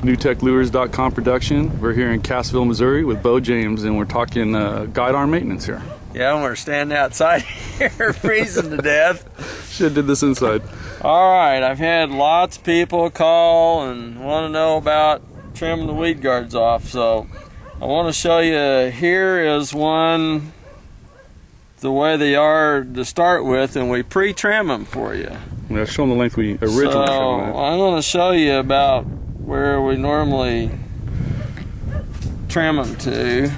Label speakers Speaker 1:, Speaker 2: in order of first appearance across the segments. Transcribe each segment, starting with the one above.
Speaker 1: NewTechLures.com production. We're here in Cassville, Missouri with Bo James, and we're talking guide arm maintenance here.
Speaker 2: Yeah, and we're standing outside here freezing to death.
Speaker 1: Should have did this inside.
Speaker 2: All right, I've had lots of people call and want to know about trimming the weed guards off, so I want to show you. Here is one the way they are to start with, and we pre-trim them for you.
Speaker 1: Yeah, show them the length we originally trimmed them at.
Speaker 2: I'm going to show you about where we normally trim them to.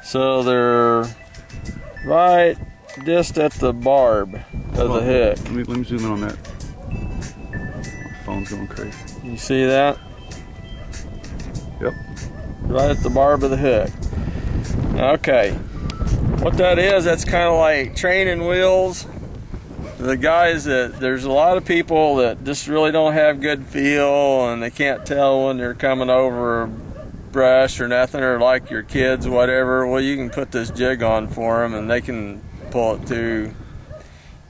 Speaker 2: So they're right just at the barb of the hook.
Speaker 1: Let me zoom in on that. My phone's going crazy.
Speaker 2: You see that?
Speaker 1: Yep.
Speaker 2: Right at the barb of the hook. Okay. What that is, that's kind of like training wheels. The guys there's a lot of people that just really don't have good feel, and they can't tell when they're coming over brush or nothing, or like your kids, whatever. Well, you can put this jig on for them, and they can pull it through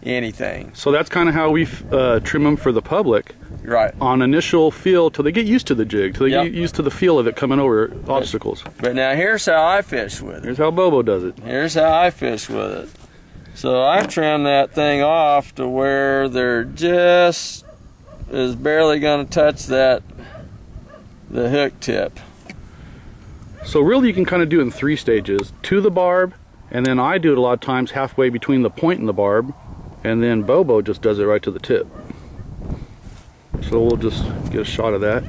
Speaker 2: anything.
Speaker 1: So that's kind of how we trim them for the public.
Speaker 2: Right.
Speaker 1: On initial feel, till they get used to the jig, till they get used to the feel of it coming over obstacles.
Speaker 2: But now here's how I fish with it.
Speaker 1: Here's how Bobo does it.
Speaker 2: Here's how I fish with it. So I trim that thing off to where they're just is barely going to touch the hook tip.
Speaker 1: So really you can kind of do it in 3 stages. To the barb, and then I do it a lot of times halfway between the point and the barb, and then Bobo just does it right to the tip. So we'll just get a shot of that.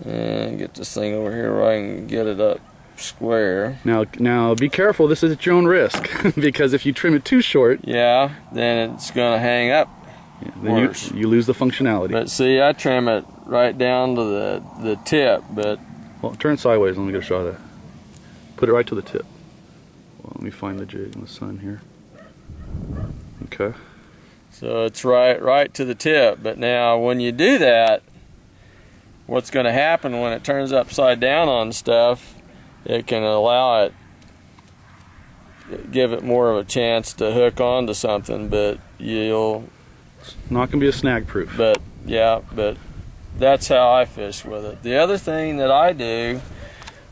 Speaker 2: And get this thing over here where I can get it up square.
Speaker 1: Now be careful, this is at your own risk, because if you trim it too short,
Speaker 2: yeah, then it's going to hang up.
Speaker 1: Yeah, then you lose the functionality.
Speaker 2: But see, I trim it right down to the tip, but...
Speaker 1: Well, turn sideways, let me get a shot of that. Put it right to the tip. Well, let me find the jig in the sun here. Okay.
Speaker 2: So it's right to the tip, but now when you do that, what's going to happen when it turns upside down on stuff, it can allow it, give it more of a chance to hook onto something, but
Speaker 1: it's not going to be a snag proof.
Speaker 2: But yeah, but that's how I fish with it. The other thing that I do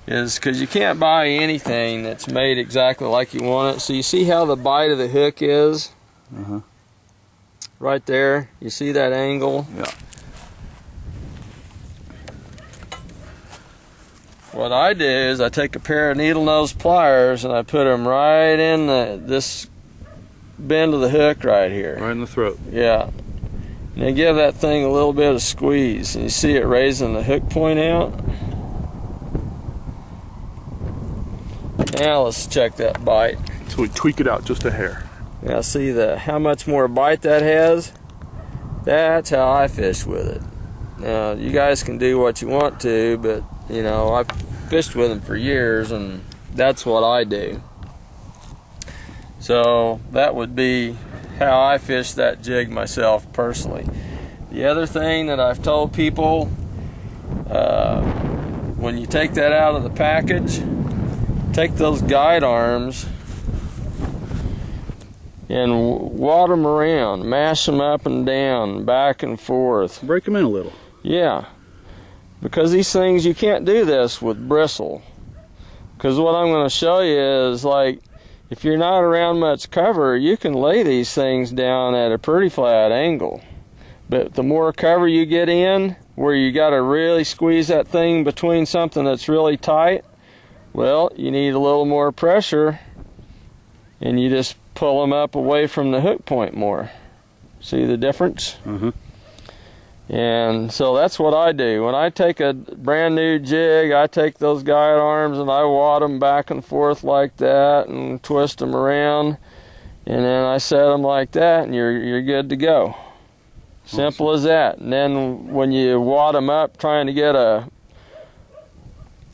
Speaker 2: is, because you can't buy anything that's made exactly like you want it, so you see how the bite of the hook is?
Speaker 1: Uh-huh.
Speaker 2: Right there, you see that angle?
Speaker 1: Yeah.
Speaker 2: What I do is I take a pair of needle nose pliers and I put them right in this bend of the hook right here.
Speaker 1: Right in the throat.
Speaker 2: Yeah. And I give that thing a little bit of squeeze, and you see it raising the hook point out. Now let's check that bite.
Speaker 1: So we tweak it out just a hair.
Speaker 2: Now see how much more bite that has? That's how I fish with it. Now you guys can do what you want to, but you know, I've fished with them for years, and that's what I do. So that would be how I fish that jig myself personally. The other thing that I've told people, when you take that out of the package, take those guide arms and wad them around, mash them up and down, back and forth.
Speaker 1: Break them in a little.
Speaker 2: Yeah, because these things, you can't do this with bristle. Because what I'm going to show you is, like, if you're not around much cover, you can lay these things down at a pretty flat angle. But the more cover you get in, where you got to really squeeze that thing between something that's really tight, well, you need a little more pressure, and you just pull them up away from the hook point more. See the difference?
Speaker 1: Uh-huh.
Speaker 2: And so that's what I do. When I take a brand new jig, I take those guide arms and I wad them back and forth like that and twist them around, and then I set them like that, and you're good to go. Simple as that. And then when you wad them up trying to get the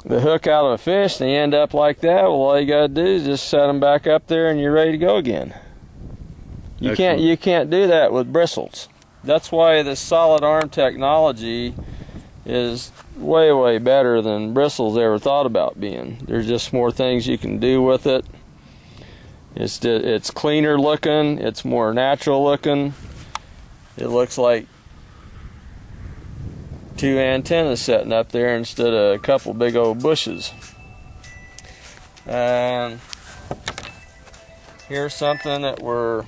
Speaker 2: hook out of a fish, they end up like that. Well, all you got to do is just set them back up there, and you're ready to go again. You can't do that with bristles. That's why this solid arm technology is way, way better than bristles ever thought about being. There's just more things you can do with it. It's cleaner looking, it's more natural looking. It looks like 2 antennas sitting up there instead of a couple big old bushes. And here's something that we're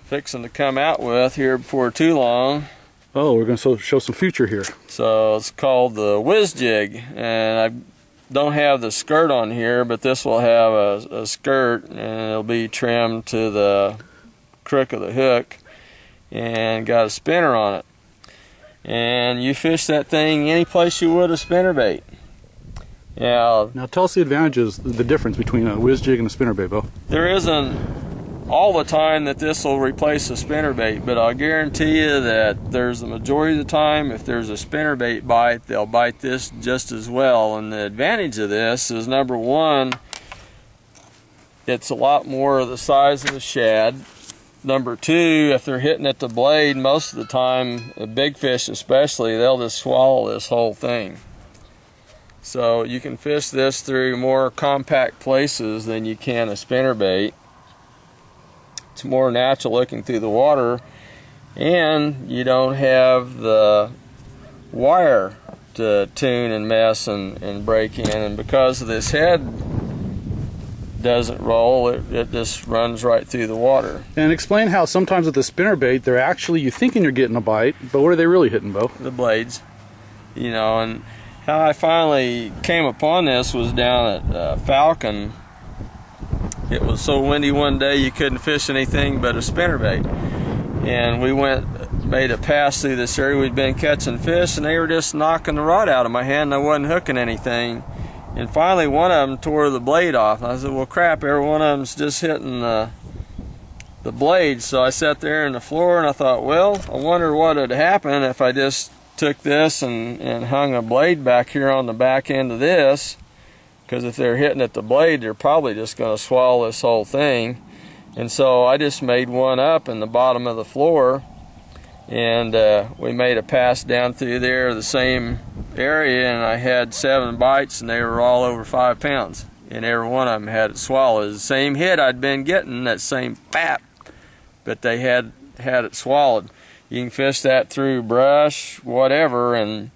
Speaker 2: fixing to come out with here before too long.
Speaker 1: Oh, we're going to show some future here.
Speaker 2: So it's called the WhizJig, and I don't have the skirt on here, but this will have a skirt, and it'll be trimmed to the crook of the hook and got a spinner on it. And you fish that thing any place you would a spinnerbait. Yeah.
Speaker 1: Now tell us the advantages, the difference between a WhizJig and a spinnerbait, Bo.
Speaker 2: There isn't all the time that this will replace a spinnerbait, but I'll guarantee you that there's the majority of the time, if there's a spinnerbait bite, they'll bite this just as well. And the advantage of this is, number one, it's a lot more of the size of the shad. Number two, if they're hitting at the blade, most of the time, a big fish especially, they'll just swallow this whole thing. So you can fish this through more compact places than you can a spinnerbait. It's more natural looking through the water, and you don't have the wire to tune and mess and break in. And because this head doesn't roll, it just runs right through the water.
Speaker 1: And explain how sometimes with the spinnerbait, they're actually, you're thinking you're getting a bite, but what are they really hitting, Bo?
Speaker 2: The blades. You know, and how I finally came upon this was down at Falcon. It was so windy one day you couldn't fish anything but a spinnerbait. And we made a pass through this area. We'd been catching fish, and they were just knocking the rod out of my hand, and I wasn't hooking anything. And finally one of them tore the blade off. I said, well crap, every one of them's just hitting the blade. So I sat there on the floor and I thought, well, I wonder what would happen if I just took this and hung a blade back here on the back end of this. Because if they're hitting at the blade, they're probably just going to swallow this whole thing. And so I just made one up in the bottom of the floor, and we made a pass down through there, the same area, and I had 7 bites, and they were all over 5 pounds. And every one of them had it swallowed. The same hit I'd been getting, that same pap, but they had it swallowed. You can fish that through brush, whatever, and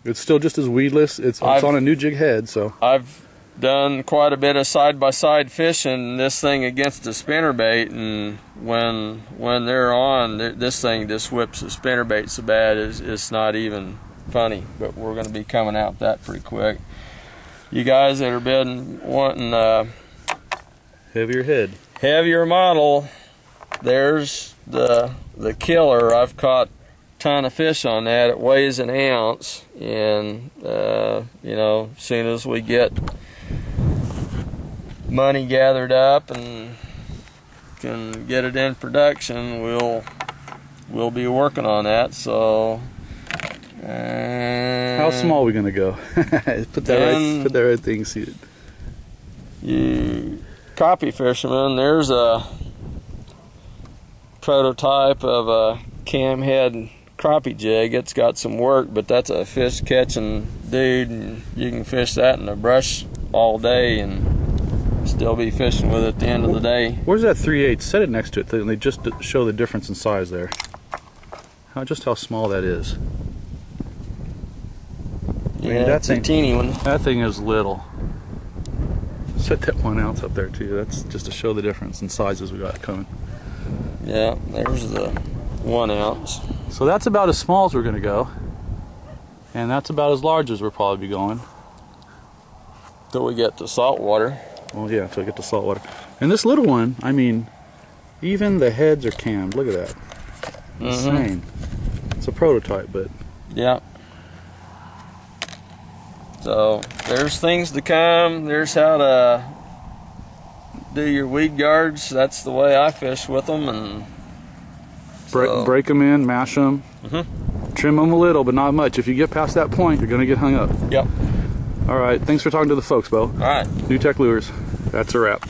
Speaker 1: it's still just as weedless. It's on a new jig head, so
Speaker 2: I've done quite a bit of side-by-side fishing this thing against a spinnerbait, and when they're on, this thing just whips the spinnerbait so bad it's not even funny. But we're going to be coming out with that pretty quick. You guys that have been wanting heavier model, there's the killer. I've caught ton of fish on that. It weighs an ounce, and you know, as soon as we get money gathered up and can get it in production, we'll be working on that. So
Speaker 1: how small are we gonna go? put that right thing seated.
Speaker 2: You crappie fishermen, there's a prototype of a cam head crappie jig. It's got some work, but that's a fish catching dude, and you can fish that in the brush all day and still be fishing with it at the end of the day.
Speaker 1: Where's that 3/8? Set it next to it, and they just show the difference in size there. Just how small that is.
Speaker 2: Yeah,
Speaker 1: I mean,
Speaker 2: that's a teeny one.
Speaker 1: That thing is little. Set that 1 ounce up there too. That's just to show the difference in sizes we got coming.
Speaker 2: Yeah, there's the 1 ounce.
Speaker 1: So that's about as small as we're going to go, and that's about as large as we'll probably be going.
Speaker 2: Till we get to salt water.
Speaker 1: Well, yeah, till we get to salt water. And this little one, I mean, even the heads are cammed. Look at that. Insane. It's a prototype, but
Speaker 2: yeah. So there's things to come. There's how to do your weed guards. That's the way I fish with them, and
Speaker 1: break them in, mash them, trim them a little, but not much. If you get past that point, you're going to get hung up.
Speaker 2: Yep.
Speaker 1: All right, thanks for talking to the folks, Bo.
Speaker 2: All right.
Speaker 1: New Tech Lures. That's a wrap.